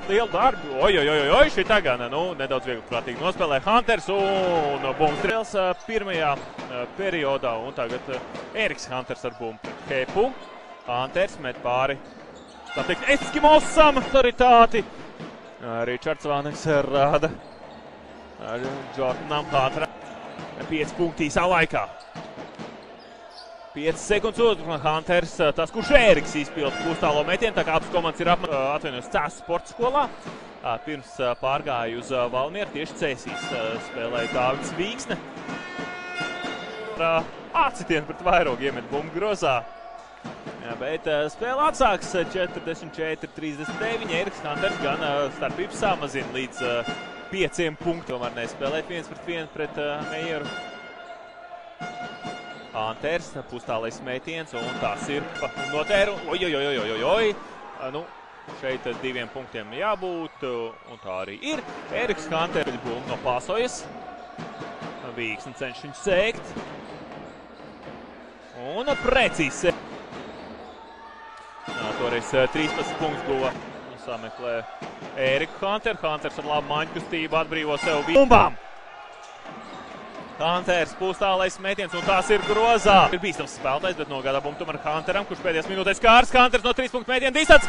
ļoti lielu darbu. Oi, šitā gan, nedaudz vieglprātīgi nospēlē Hunters un bumbu strēls pirmajā periodā. Un tagad Eriks Hunters ar bumbu pret Kepu. Hunters met pāri, tā teikt, Eskimosam autoritāti. Ričards Vāneks rāda Jordanam Hunteram 5 punkti īsā laikā. 5 sekundes otrs Hunters, tas, kurš Eriks izpilda pustālo metienu, tā kā abas komandas ir atvainojas Cēsu sporta skolā. Pirms pārgāja uz Valmieru, tieši Cēsīs spēlēja Dāvids Vīksne. Atsitienu pret vairogu iemet bumbu grozā. Bet spēle atsāks 44-39. Eriks Hunters gan starpību samazina līdz 5 punktiem. Tomēr nespēlēt 1-1 pret Meieru. Hunters, pustālais metiens, un tas ir notēru. Oi. Šeit 2 punktiem jābūt, un tā arī ir. Eriks Hunters bumbu nopāsojas. Vīksne cenšas viņu sēkt. Un precīzi. Toreiz 13 punktus guva. Sameklē Eriku Hunteru. Hunters ar labu māņu kustību atbrīvo sev bumbām. Hunters pustālais metiens, un tās ir grozā. Ir bīstams spēlētājs, bet nogādā bumbu tomēr Hunteram, kurš pēdējās minūtēs kārs. Hunters no 3 punktu metiena distants.